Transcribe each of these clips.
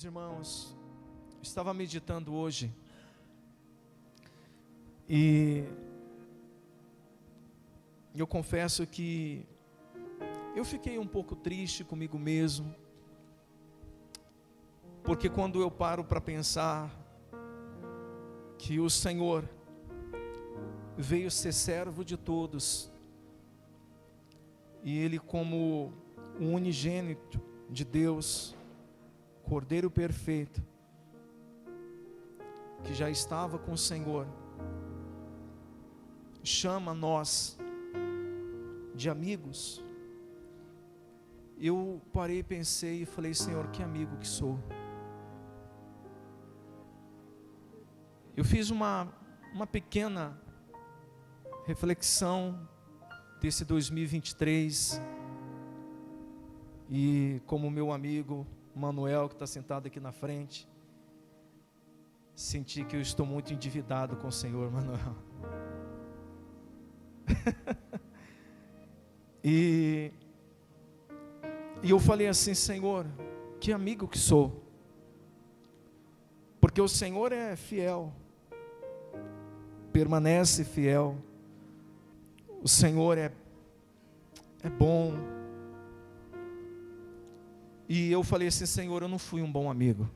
Irmãos, estava meditando hoje e eu confesso que eu fiquei um pouco triste comigo mesmo, porque quando eu paro para pensar que o Senhor veio ser servo de todos e Ele, como o unigênito de Deus, Cordeiro perfeito, que já estava com o Senhor, chama nós de amigos. Eu parei e pensei e falei: Senhor, que amigo que sou. Eu fiz uma pequena reflexão desse 2023 e, como meu amigo Manuel, que está sentado aqui na frente, senti que eu estou muito endividado com o Senhor, Manuel. e eu falei assim: Senhor, que amigo que sou, porque o Senhor é fiel, permanece fiel, o Senhor é bom. E eu falei assim: Senhor, eu não fui um bom amigo.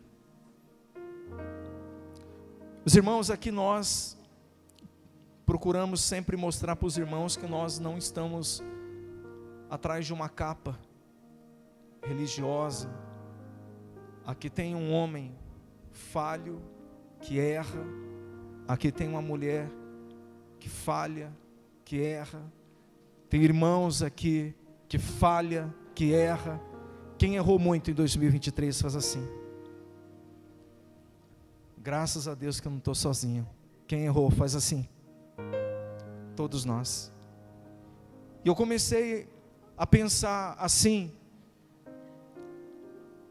Os irmãos, aqui nós procuramos sempre mostrar para os irmãos que nós não estamos atrás de uma capa religiosa. Aqui tem um homem falho, que erra. Aqui tem uma mulher que falha, que erra. Tem irmãos aqui que falha, que erra. Quem errou muito em 2023 faz assim. Graças a Deus que eu não estou sozinho. Quem errou faz assim. Todos nós. E eu comecei a pensar assim: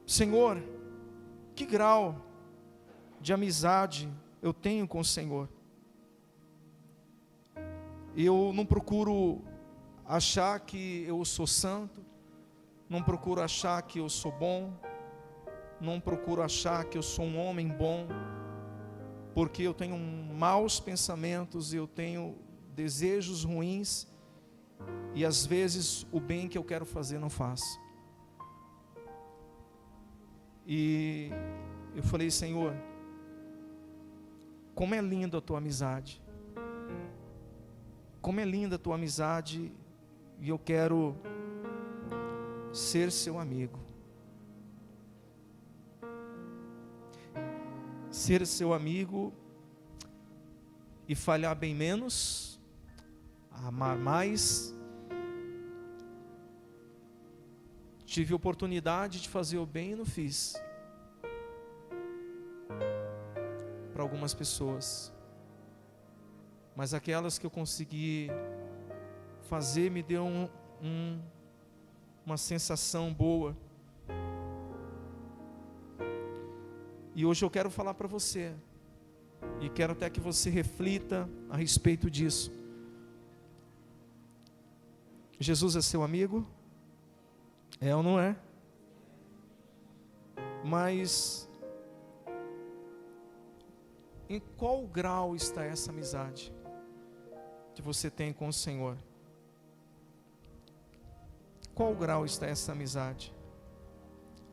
Senhor, que grau de amizade eu tenho com o Senhor? Eu não procuro achar que eu sou santo, não procuro achar que eu sou bom, não procuro achar que eu sou um homem bom, porque eu tenho maus pensamentos, eu tenho desejos ruins, e às vezes o bem que eu quero fazer não faço. E eu falei: Senhor, como é linda a tua amizade, como é linda a tua amizade, e eu quero ser seu amigo, ser seu amigo e falhar bem menos, amar mais. Tive oportunidade de fazer o bem e não fiz para algumas pessoas, mas aquelas que eu consegui fazer me deu uma sensação boa. E hoje eu quero falar para você, e quero até que você reflita a respeito disso. Jesus é seu amigo? É ou não é? Mas em qual grau está essa amizade que você tem com o Senhor? Qual grau está essa amizade?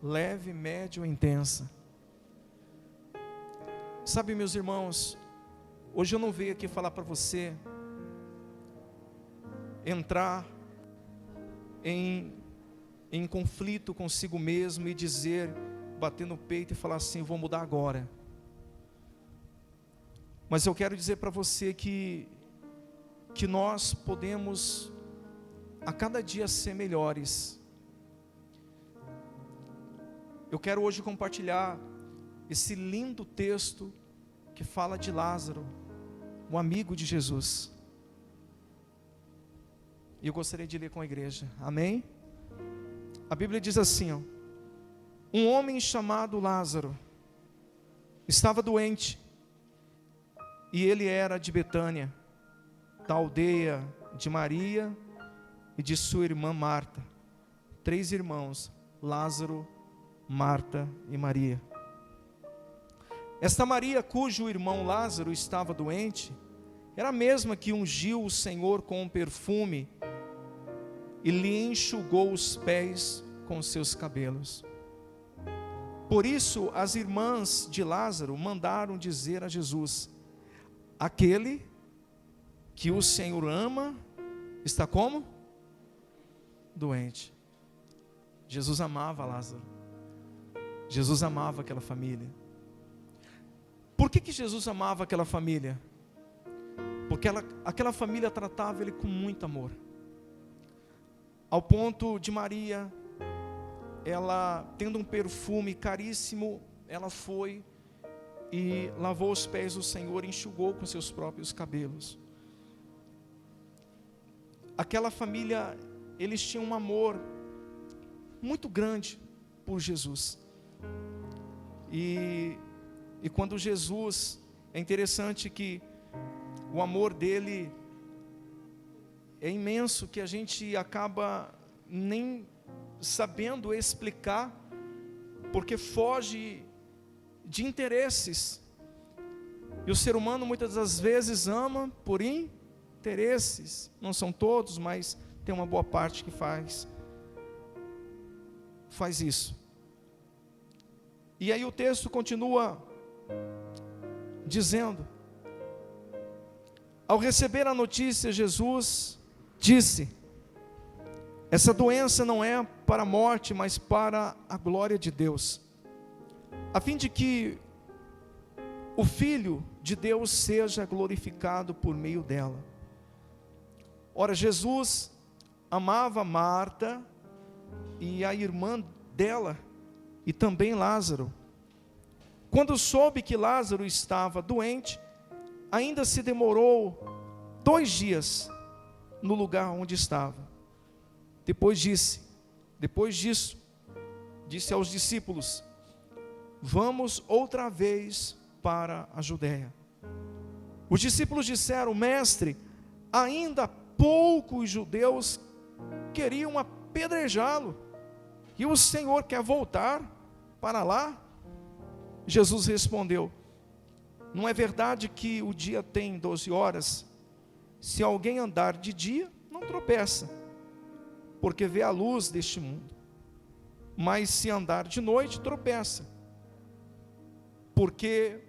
Leve, média ou intensa? Sabe, meus irmãos, hoje eu não veio aqui falar para você entrar em conflito consigo mesmo e dizer, bater no peito e falar assim: vou mudar agora. Mas eu quero dizer para você que nós podemos a cada dia ser melhores. Eu quero hoje compartilhar esse lindo texto que fala de Lázaro, o amigo de Jesus. E eu gostaria de ler com a igreja, amém? A Bíblia diz assim, ó: um homem chamado Lázaro estava doente, e ele era de Betânia, da aldeia de Maria e de sua irmã Marta. 3 irmãos, Lázaro, Marta e Maria. Esta Maria, cujo irmão Lázaro estava doente, era a mesma que ungiu o Senhor com um perfume e lhe enxugou os pés com seus cabelos. Por isso, as irmãs de Lázaro mandaram dizer a Jesus: aquele que o Senhor ama está como? Doente. Jesus amava Lázaro. Jesus amava aquela família. Por que Jesus amava aquela família? Porque aquela família tratava ele com muito amor. Ao ponto de Maria, ela tendo um perfume caríssimo, ela foi e lavou os pés do Senhor e enxugou com seus próprios cabelos. Aquela família, eles tinham um amor muito grande por Jesus. E quando Jesus, é interessante que o amor dele é imenso, que a gente acaba nem sabendo explicar, porque foge de interesses. E o ser humano muitas das vezes ama por interesses. Não são todos, mas tem uma boa parte que faz isso. E aí o texto continua dizendo: ao receber a notícia, Jesus disse: essa doença não é para a morte, mas para a glória de Deus, a fim de que o Filho de Deus seja glorificado por meio dela. Ora, Jesus amava Marta e a irmã dela, e também Lázaro. Quando soube que Lázaro estava doente, ainda se demorou 2 dias no lugar onde estava. Depois disso, disse aos discípulos: vamos outra vez para a Judeia. Os discípulos disseram: mestre, ainda poucos judeus queriam apedrejá-lo, e o Senhor quer voltar para lá? Jesus respondeu: não é verdade que o dia tem 12 horas? Se alguém andar de dia, não tropeça, porque vê a luz deste mundo. Mas se andar de noite, tropeça, porque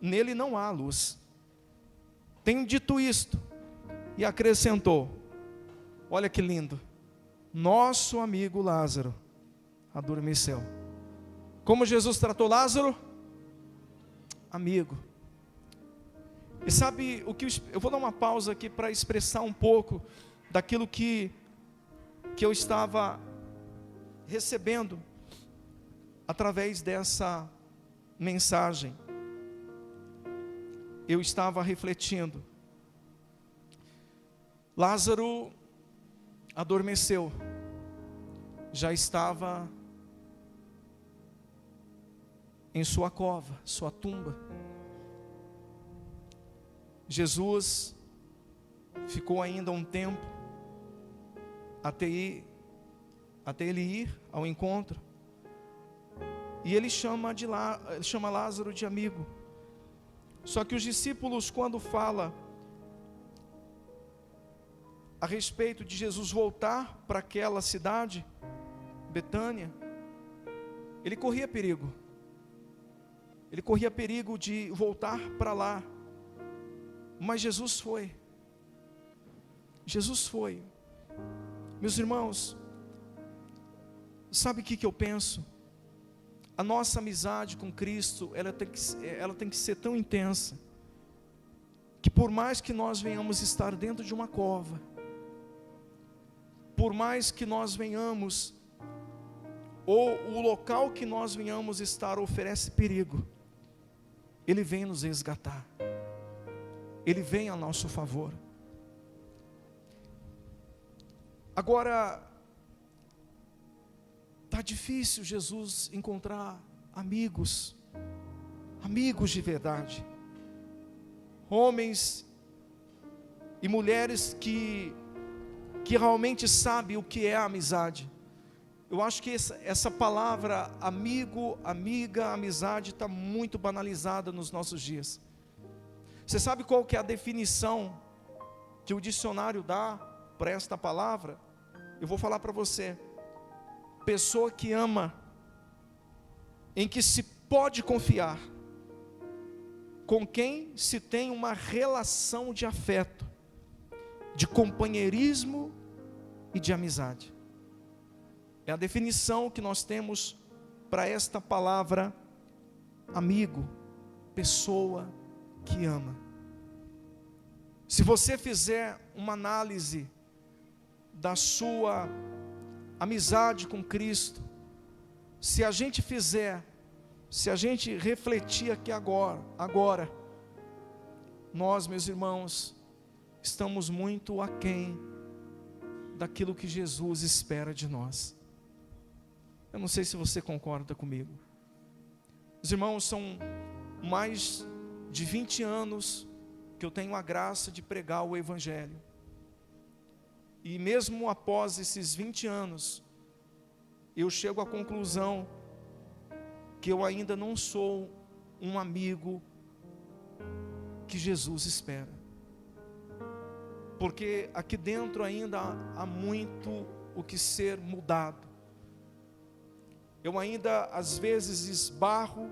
nele não há luz. Tenho dito isto, e acrescentou: olha que lindo, nosso amigo Lázaro adormeceu. Como Jesus tratou Lázaro? Amigo. E sabe o que eu vou dar uma pausa aqui para expressar um pouco daquilo que eu estava recebendo através dessa mensagem. Eu estava refletindo. Lázaro adormeceu, já estava em sua cova, sua tumba. Jesus ficou ainda um tempo até ele ir ao encontro, e ele chama Lázaro de amigo. Só que os discípulos, quando fala a respeito de Jesus voltar para aquela cidade, Betânia, ele corria perigo de voltar para lá. Mas Jesus foi. Meus irmãos, sabe o que eu penso? A nossa amizade com Cristo, ela tem que ser tão intensa, que por mais que nós venhamos estar dentro de uma cova, por mais que nós venhamos, ou o local que nós venhamos estar oferece perigo, Ele vem nos resgatar, Ele vem a nosso favor. Agora, está difícil Jesus encontrar amigos de verdade, homens e mulheres que realmente sabem o que é a amizade. Eu acho que essa palavra amigo, amiga, amizade está muito banalizada nos nossos dias. Você sabe qual que é a definição que o dicionário dá para esta palavra? Eu vou falar para você: pessoa que ama, em que se pode confiar, com quem se tem uma relação de afeto, de companheirismo e de amizade. É a definição que nós temos para esta palavra amigo, pessoa que ama. Se você fizer uma análise da sua amizade com Cristo, se a gente refletir aqui agora, nós, meus irmãos, estamos muito aquém daquilo que Jesus espera de nós. Eu não sei se você concorda comigo. Os irmãos, são mais de 20 anos que eu tenho a graça de pregar o Evangelho. E mesmo após esses 20 anos, eu chego à conclusão que eu ainda não sou um amigo que Jesus espera. Porque aqui dentro ainda há muito o que ser mudado. Eu ainda às vezes esbarro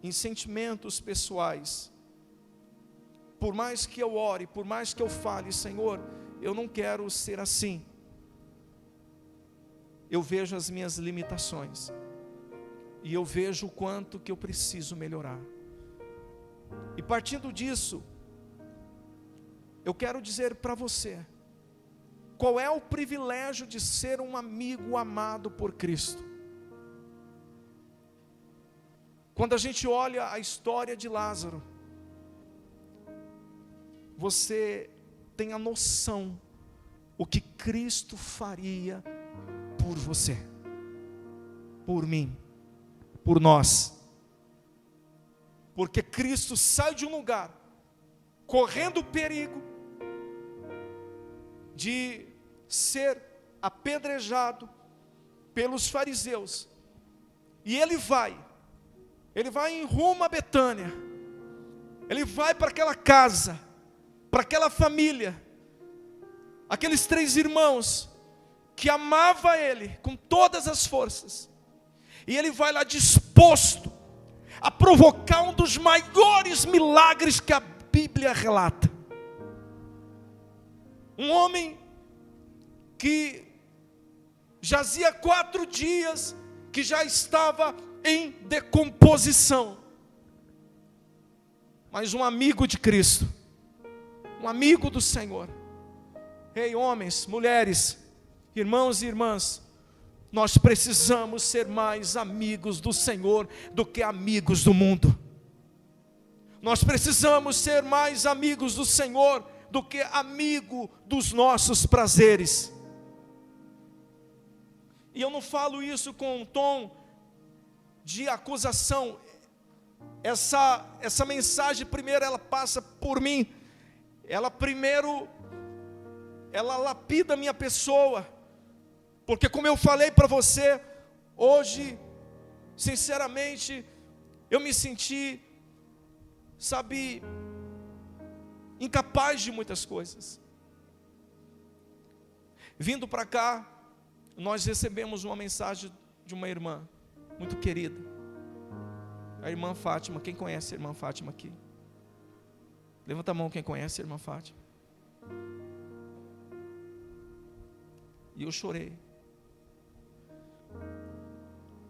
em sentimentos pessoais. Por mais que eu ore, por mais que eu fale, Senhor, eu não quero ser assim. Eu vejo as minhas limitações. E eu vejo o quanto que eu preciso melhorar. E partindo disso, eu quero dizer para você, qual é o privilégio de ser um amigo amado por Cristo? Quando a gente olha a história de Lázaro, você tem a noção o que Cristo faria por você, por mim, por nós. Porque Cristo sai de um lugar, correndo o perigo de ser apedrejado pelos fariseus, e ele vai em rumo a Betânia, ele vai para aquela casa, para aquela família, aqueles 3 irmãos, que amava ele com todas as forças, e ele vai lá disposto a provocar um dos maiores milagres que a Bíblia relata. Um homem que jazia 4 dias, que já estava em decomposição, mas um amigo de Cristo, um amigo do Senhor. Ei, homens, mulheres, irmãos e irmãs, nós precisamos ser mais amigos do Senhor do que amigos do mundo. Nós precisamos ser mais amigos do Senhor do que amigo dos nossos prazeres. E eu não falo isso com um tom de acusação. Essa mensagem primeiro ela passa por mim. Ela lapida a minha pessoa. Porque como eu falei para você, hoje, sinceramente, eu me senti, incapaz de muitas coisas. Vindo para cá, nós recebemos uma mensagem de uma irmã muito querida, a irmã Fátima. Quem conhece a irmã Fátima aqui? Levanta a mão quem conhece a irmã Fátima. E eu chorei.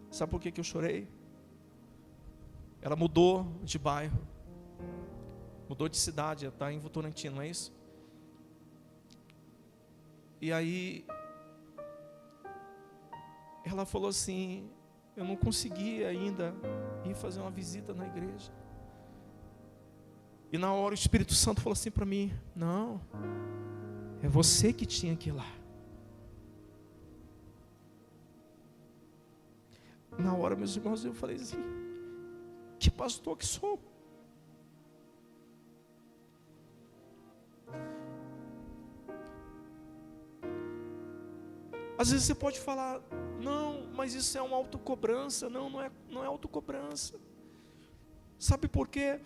Sabe por que eu chorei? Ela mudou de bairro, mudou de cidade, ela está em Votorantim, não é isso? E aí ela falou assim: eu não consegui ainda ir fazer uma visita na igreja. E na hora o Espírito Santo falou assim para mim: não, é você que tinha que ir lá. Na hora, meus irmãos, eu falei assim: que pastor que sou? Às vezes você pode falar mas isso é uma autocobrança. Não é autocobrança. Sabe por quê?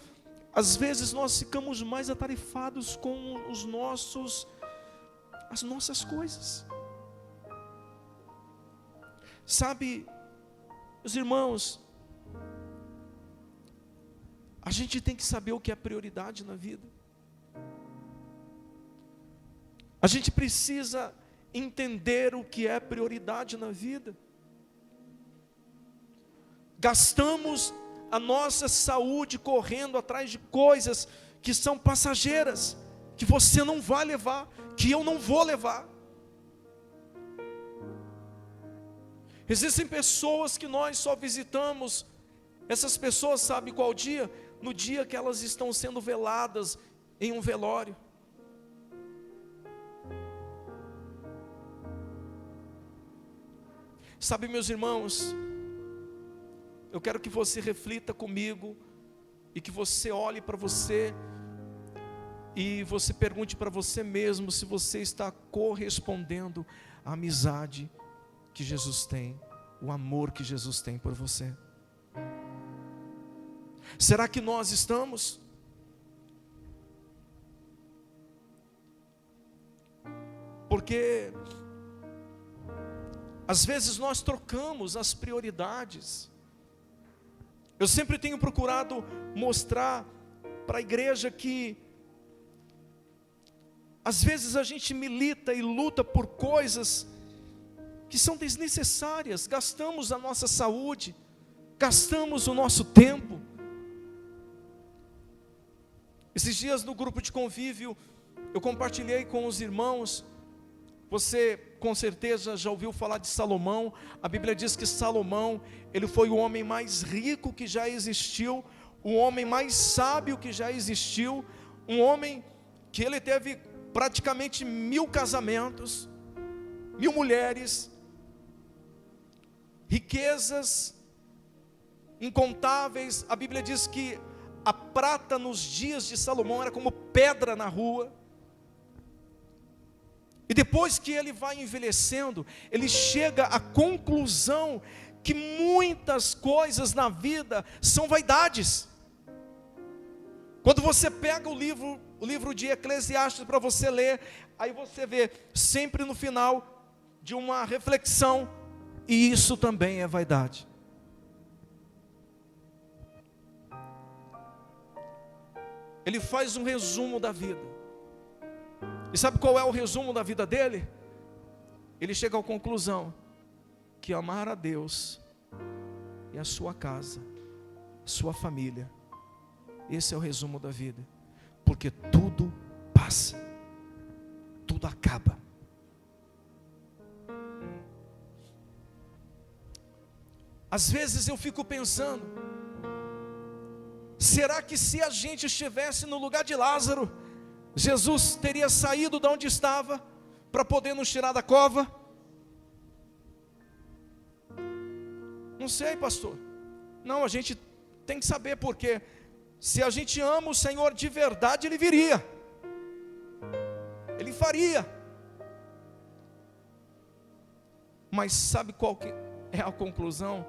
Às vezes nós ficamos mais atarefados com as nossas coisas. Sabe, meus irmãos, a gente tem que saber o que é prioridade na vida. A gente precisa entender o que é prioridade na vida. Gastamos a nossa saúde correndo atrás de coisas que são passageiras, que você não vai levar, que eu não vou levar. Existem pessoas que nós só visitamos. Essas pessoas, sabe qual dia? No dia que elas estão sendo veladas em um velório. Sabe, meus irmãos, eu quero que você reflita comigo e que você olhe para você e você pergunte para você mesmo se você está correspondendo à amizade que Jesus tem, o amor que Jesus tem por você. Será que nós estamos? Porque às vezes nós trocamos as prioridades. Eu sempre tenho procurado mostrar para a igreja que às vezes a gente milita e luta por coisas que são desnecessárias. Gastamos a nossa saúde, gastamos o nosso tempo. Esses dias no grupo de convívio, eu compartilhei com os irmãos. Você com certeza já ouviu falar de Salomão. A Bíblia diz que Salomão, ele foi o homem mais rico que já existiu, o homem mais sábio que já existiu, um homem que ele teve praticamente 1000 casamentos, 1000 mulheres, riquezas incontáveis. A Bíblia diz que a prata nos dias de Salomão era como pedra na rua. E depois que ele vai envelhecendo, ele chega à conclusão que muitas coisas na vida são vaidades. Quando você pega o livro de Eclesiastes para você ler, aí você vê sempre no final de uma reflexão, e isso também é vaidade. Ele faz um resumo da vida. E sabe qual é o resumo da vida dele? Ele chega à conclusão que amar a Deus e a sua casa, a sua família, esse é o resumo da vida. Porque tudo passa, tudo acaba. Às vezes eu fico pensando, será que se a gente estivesse no lugar de Lázaro, Jesus teria saído de onde estava para poder nos tirar da cova? Não sei, pastor. Não, a gente tem que saber, porque se a gente ama o Senhor de verdade, Ele viria, Ele faria. Mas sabe qual que é a conclusão?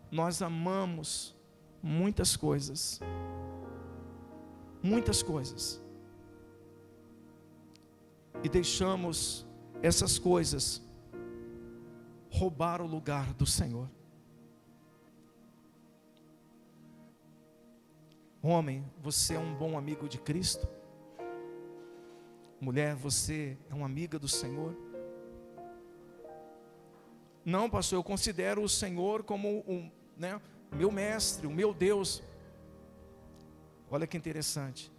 Nós amamos muitas coisas, e deixamos essas coisas roubar o lugar do Senhor. Homem, você é um bom amigo de Cristo? Mulher, você é uma amiga do Senhor? Não, pastor, eu considero o Senhor como meu mestre, o meu Deus. Olha que interessante.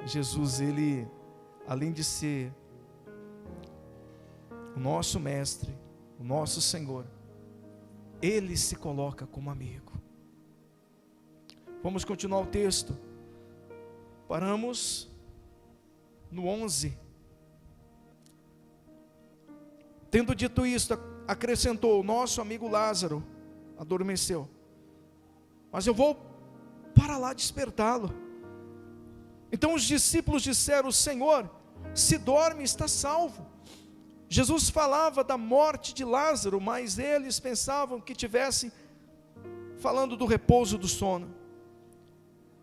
Jesus, ele, além de ser o nosso mestre, o nosso Senhor, ele se coloca como amigo. Vamos continuar o texto. Paramos no 11. Tendo dito isto, acrescentou: nosso amigo Lázaro adormeceu, mas eu vou para lá despertá-lo. Então os discípulos disseram: Senhor, se dorme, está salvo. Jesus falava da morte de Lázaro, mas eles pensavam que estivesse falando do repouso do sono.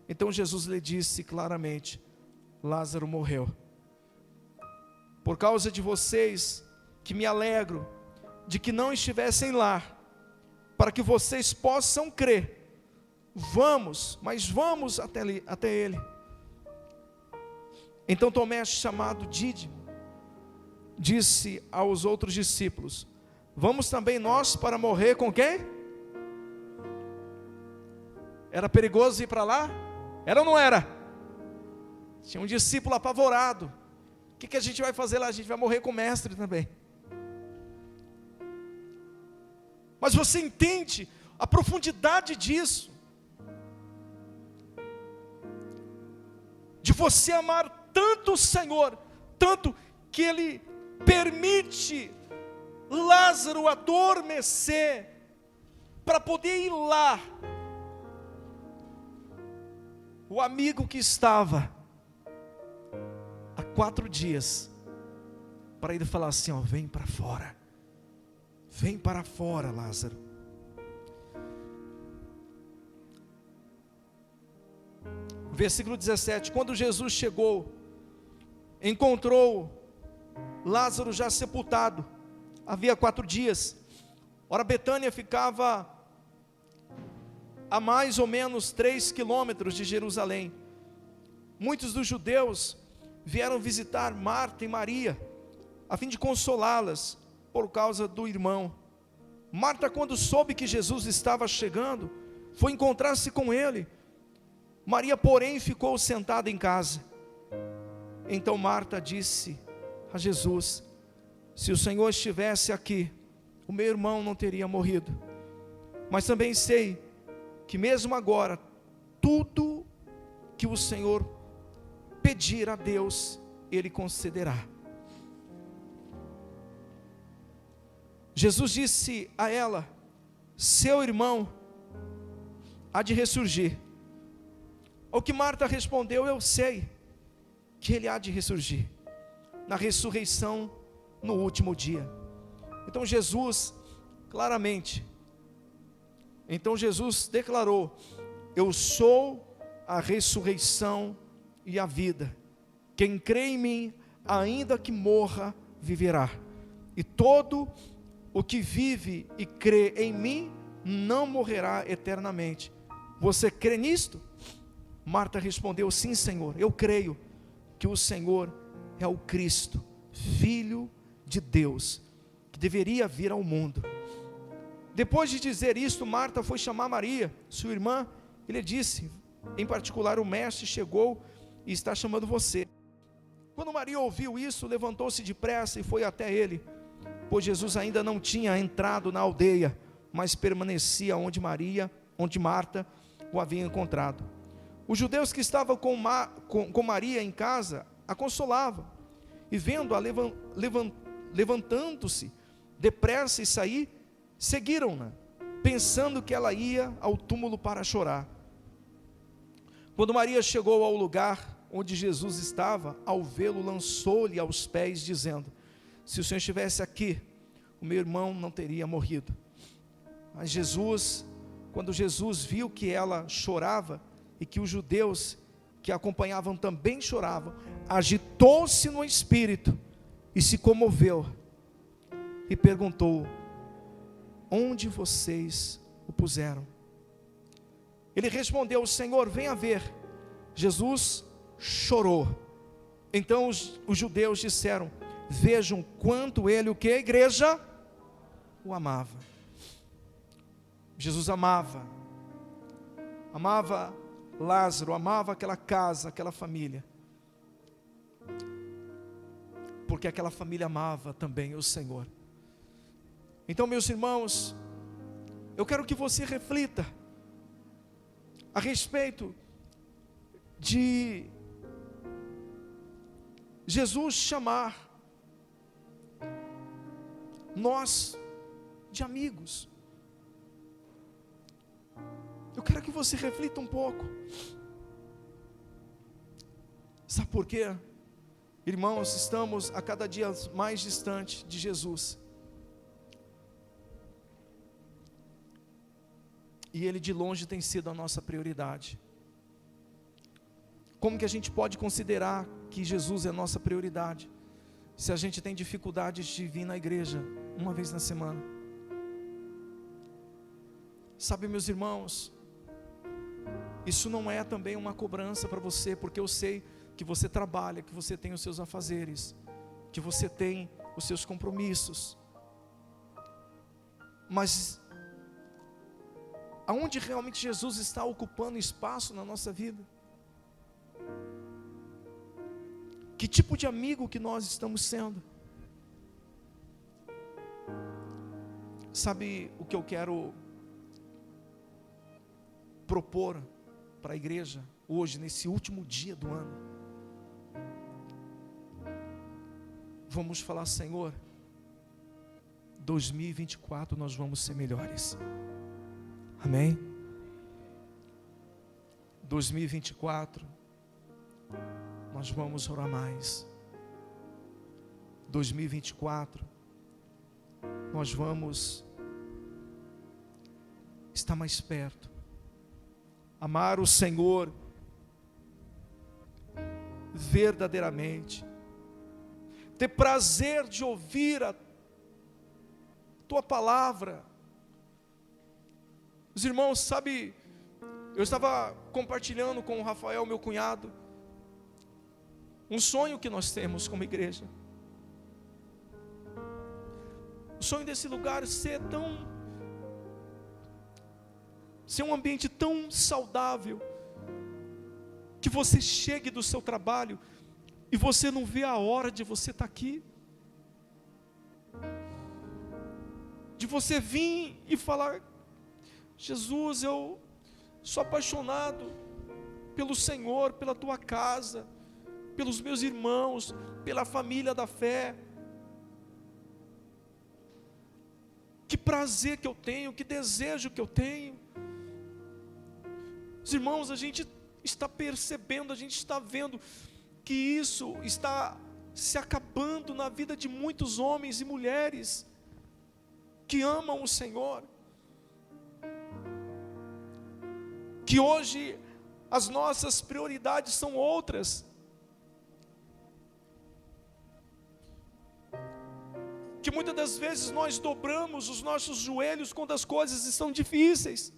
Então Jesus lhe disse claramente: Lázaro morreu. Por causa de vocês, que me alegro de que não estivessem lá, para que vocês possam crer, vamos até ele. Então Tomé, chamado Dídimo, disse aos outros discípulos: vamos também nós para morrer com quem? Era perigoso ir para lá? Era ou não era? Tinha um discípulo apavorado. O que a gente vai fazer lá? A gente vai morrer com o mestre também. Mas você entende a profundidade disso? De você amar tanto o Senhor, tanto que Ele permite Lázaro adormecer, para poder ir lá. O amigo que estava há 4 dias, para ele falar assim: ó, vem para fora, Lázaro. Versículo 17: quando Jesus chegou, encontrou Lázaro já sepultado, havia 4 dias. Ora, Betânia ficava a mais ou menos 3 quilômetros de Jerusalém. Muitos dos judeus vieram visitar Marta e Maria, a fim de consolá-las por causa do irmão. Marta, quando soube que Jesus estava chegando, foi encontrar-se com ele. Maria, porém, ficou sentada em casa. Então Marta disse a Jesus: se o Senhor estivesse aqui, o meu irmão não teria morrido. Mas também sei que mesmo agora, tudo que o Senhor pedir a Deus, Ele concederá. Jesus disse a ela: seu irmão há de ressurgir. Ao que Marta respondeu: eu sei que ele há de ressurgir na ressurreição no último dia. Então Jesus declarou: eu sou a ressurreição e a vida. Quem crê em mim, ainda que morra, viverá. E todo o que vive e crê em mim não morrerá eternamente. Você crê nisto? Marta respondeu: sim, Senhor, eu creio que o Senhor é o Cristo, Filho de Deus, que deveria vir ao mundo. Depois de dizer isto, Marta foi chamar Maria, sua irmã, e lhe disse: em particular, o mestre chegou e está chamando você. Quando Maria ouviu isso, levantou-se depressa e foi até ele, pois Jesus ainda não tinha entrado na aldeia, mas permanecia onde Marta o havia encontrado. Os judeus que estavam com Maria em casa a consolavam, e vendo-a levantando-se depressa e sair, seguiram-na, pensando que ela ia ao túmulo para chorar. Quando Maria chegou ao lugar onde Jesus estava, ao vê-lo, lançou-lhe aos pés, dizendo: se o Senhor estivesse aqui, o meu irmão não teria morrido. Mas quando Jesus viu que ela chorava, e que os judeus que a acompanhavam também choravam, agitou-se no espírito e se comoveu, e perguntou: onde vocês o puseram? Ele respondeu: Senhor, venha ver. Jesus chorou. Então os judeus disseram: vejam quanto ele, o que? A igreja o amava. Jesus amava Lázaro, amava aquela casa, aquela família, porque aquela família amava também o Senhor. Então, meus irmãos, eu quero que você reflita a respeito de Jesus chamar nós de amigos. Eu quero que você reflita um pouco. Sabe por quê? Irmãos, estamos a cada dia mais distante de Jesus. E Ele de longe tem sido a nossa prioridade. Como que a gente pode considerar que Jesus é a nossa prioridade, se a gente tem dificuldades de vir na igreja uma vez na semana? Sabe, meus irmãos, isso não é também uma cobrança para você, porque eu sei que você trabalha, que você tem os seus afazeres, que você tem os seus compromissos. Mas aonde realmente Jesus está ocupando espaço na nossa vida? Que tipo de amigo que nós estamos sendo? Sabe o que eu quero propor para a igreja hoje, nesse último dia do ano? Vamos falar: Senhor, 2024 nós vamos ser melhores. Amém? 2024 nós vamos orar mais. 2024 nós vamos estar mais perto, amar o Senhor verdadeiramente, ter prazer de ouvir a Tua palavra. Os irmãos, sabe, eu estava compartilhando com o Rafael, meu cunhado, um sonho que nós temos como igreja. O sonho desse lugar ser um ambiente tão saudável, que você chegue do seu trabalho e você não vê a hora de você estar aqui, de você vir e falar: Jesus, eu sou apaixonado pelo Senhor, pela Tua casa, pelos meus irmãos, pela família da fé. Que prazer que eu tenho, que desejo que eu tenho. Os irmãos, a gente está percebendo, a gente está vendo que isso está se acabando na vida de muitos homens e mulheres que amam o Senhor. Que hoje as nossas prioridades são outras. Que muitas das vezes nós dobramos os nossos joelhos quando as coisas estão difíceis.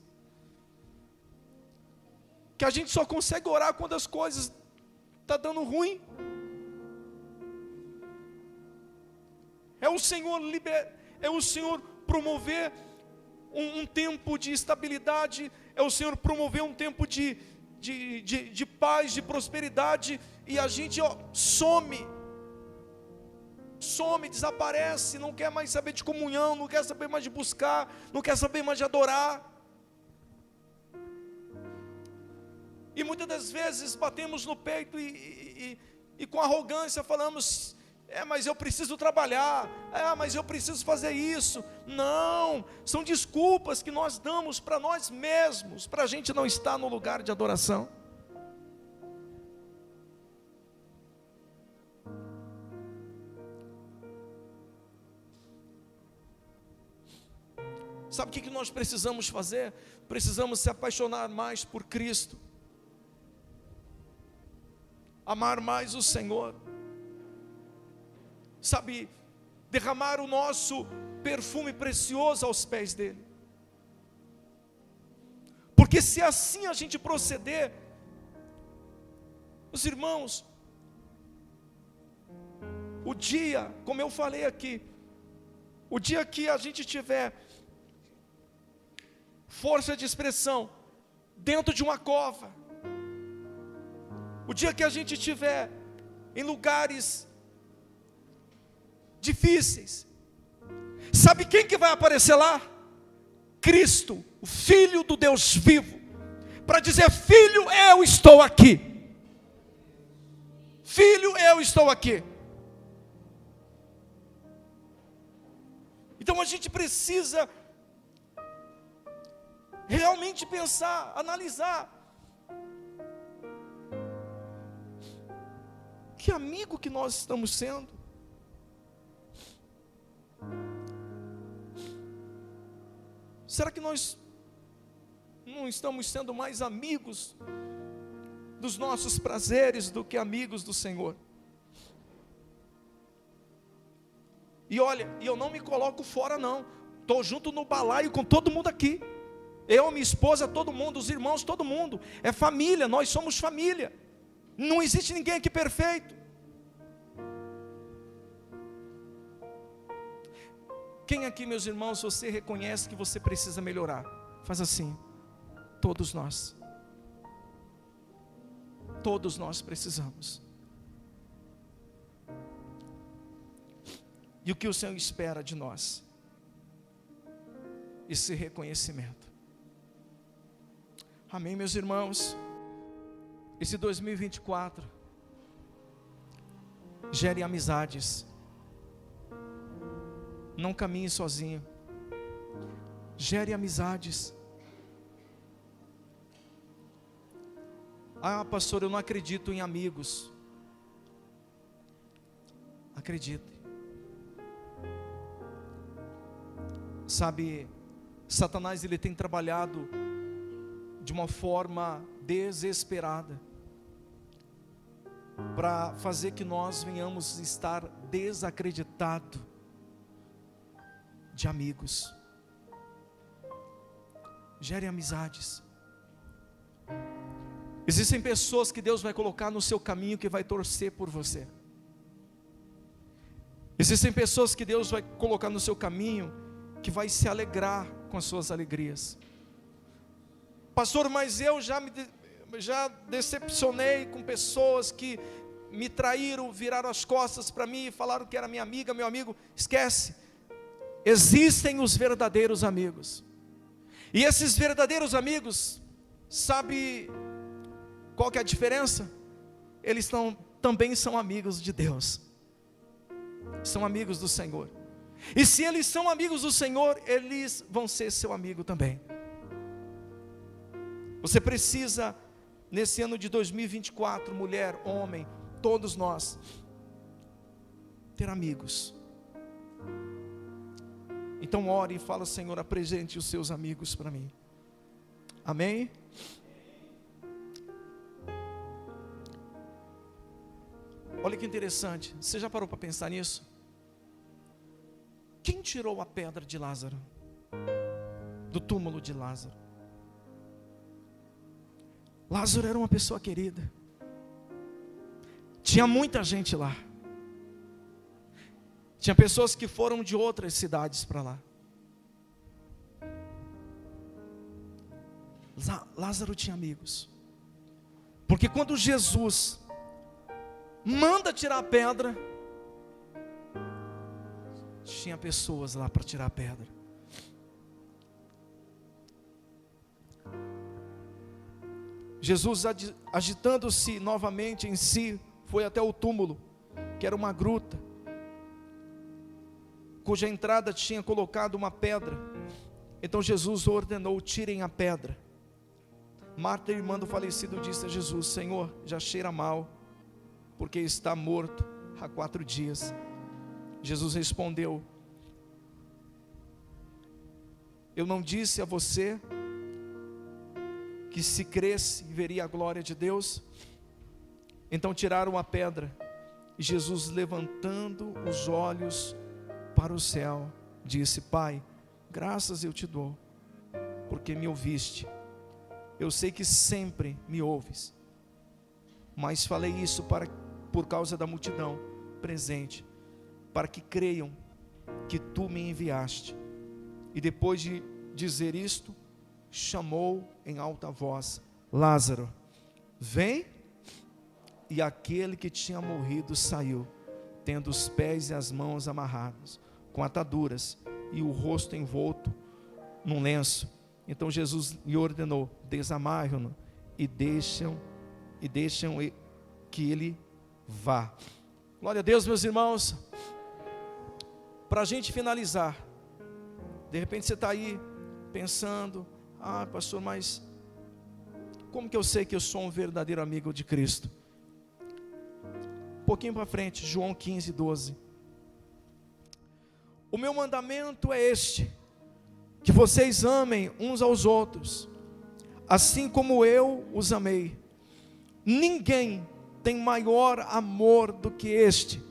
Que a gente só consegue orar quando as coisas estão dando ruim. É o Senhor promover um tempo de estabilidade, é o Senhor promover um tempo de paz, de prosperidade, e a gente some, desaparece, não quer mais saber de comunhão, não quer saber mais de buscar, não quer saber mais de adorar. E muitas das vezes batemos no peito e com arrogância falamos: mas eu preciso trabalhar, mas eu preciso fazer isso. Não, são desculpas que nós damos para nós mesmos, para a gente não estar no lugar de adoração. Sabe o que nós precisamos fazer? Precisamos se apaixonar mais por Cristo, amar mais o Senhor, sabe, derramar o nosso perfume precioso aos pés dele. Porque se assim a gente proceder, os irmãos, o dia, como eu falei aqui, o dia que a gente tiver força de expressão dentro de uma cova, o dia que a gente estiver em lugares difíceis, sabe quem que vai aparecer lá? Cristo, o Filho do Deus vivo, para dizer: filho, eu estou aqui. Filho, eu estou aqui. Então a gente precisa realmente pensar, analisar. Que amigo que nós estamos sendo? Será que nós não estamos sendo mais amigos dos nossos prazeres do que amigos do Senhor? E olha, eu não me coloco fora não, estou junto no balaio com todo mundo aqui, eu, minha esposa, todo mundo, os irmãos, todo mundo, é família, nós somos família, não existe ninguém aqui perfeito. Quem aqui, meus irmãos, você reconhece que você precisa melhorar? Faz assim, todos nós precisamos. E o que o Senhor espera de nós? Esse reconhecimento. Amém, meus irmãos? Esse 2024 gere amizades. Não caminhe sozinho. Gere amizades. Ah, pastor, eu não acredito em amigos. Acredite. Sabe, Satanás ele tem trabalhado de uma forma desesperada para fazer que nós venhamos estar desacreditados de amigos. Gere amizades. Existem pessoas que Deus vai colocar no seu caminho que vai torcer por você. Existem pessoas que Deus vai colocar no seu caminho que vai se alegrar com as suas alegrias. Pastor, mas eu já decepcionei com pessoas que me traíram, viraram as costas para mim e falaram que era minha amiga, meu amigo. Esquece. Existem os verdadeiros amigos. E esses verdadeiros amigos, sabe qual que é a diferença? Eles também são amigos de Deus. São amigos do Senhor. E se eles são amigos do Senhor, eles vão ser seu amigo também. Você precisa, nesse ano de 2024, mulher, homem, todos nós, ter amigos. Então ore e fala: Senhor, apresente os seus amigos para mim. Amém? Olha que interessante, você já parou para pensar nisso? Quem tirou a pedra de Lázaro? Do túmulo de Lázaro? Lázaro era uma pessoa querida. Tinha muita gente lá. Tinha pessoas que foram de outras cidades para lá. Lázaro tinha amigos. Porque quando Jesus manda tirar a pedra, tinha pessoas lá para tirar a pedra. Jesus, agitando-se novamente em si, foi até o túmulo, que era uma gruta, cuja entrada tinha colocado uma pedra. Então Jesus ordenou: tirem a pedra. Marta, irmã do falecido, disse a Jesus: Senhor, já cheira mal, porque está morto há 4 dias. Jesus respondeu: eu não disse a você que se cresce veria a glória de Deus? Então tiraram a pedra, e Jesus, levantando os olhos para o céu, disse: Pai, graças eu te dou, porque me ouviste. Eu sei que sempre me ouves, mas falei isso por causa da multidão presente, para que creiam que tu me enviaste. E depois de dizer isto, chamou em alta voz: Lázaro, vem. E aquele que tinha morrido saiu, tendo os pés e as mãos amarrados, com ataduras, e o rosto envolto num lenço. Então Jesus lhe ordenou: desamarram-no e deixam que ele vá. Glória a Deus, meus irmãos. Para a gente finalizar, de repente você está aí pensando: ah, pastor, mas como que eu sei que eu sou um verdadeiro amigo de Cristo? pouquinho para frente, João 15, 12. O meu mandamento é este: que vocês amem uns aos outros, assim como eu os amei. Ninguém tem maior amor do que este,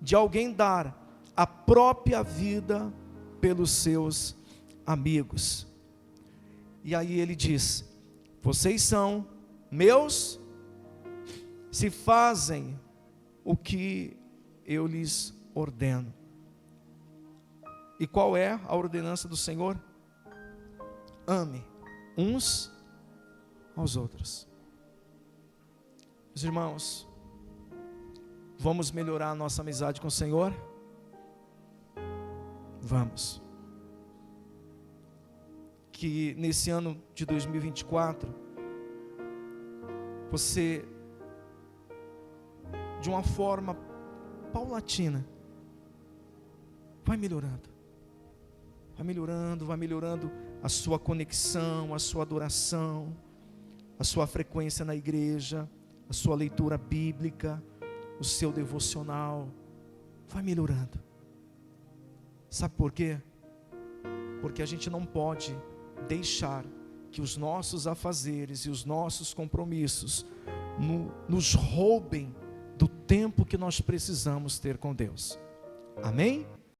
de alguém dar a própria vida pelos seus amigos. E aí ele diz: vocês são meus se fazem o que eu lhes ordeno. E qual é a ordenança do Senhor? Ame uns aos outros. Meus irmãos, vamos melhorar a nossa amizade com o Senhor? Vamos. Que nesse ano de 2024, você, de uma forma paulatina, vai melhorando. Vai melhorando a sua conexão, a sua adoração, a sua frequência na igreja, a sua leitura bíblica, o seu devocional, vai melhorando. Sabe por quê? Porque a gente não pode deixar que os nossos afazeres e os nossos compromissos nos roubem do tempo que nós precisamos ter com Deus. Amém?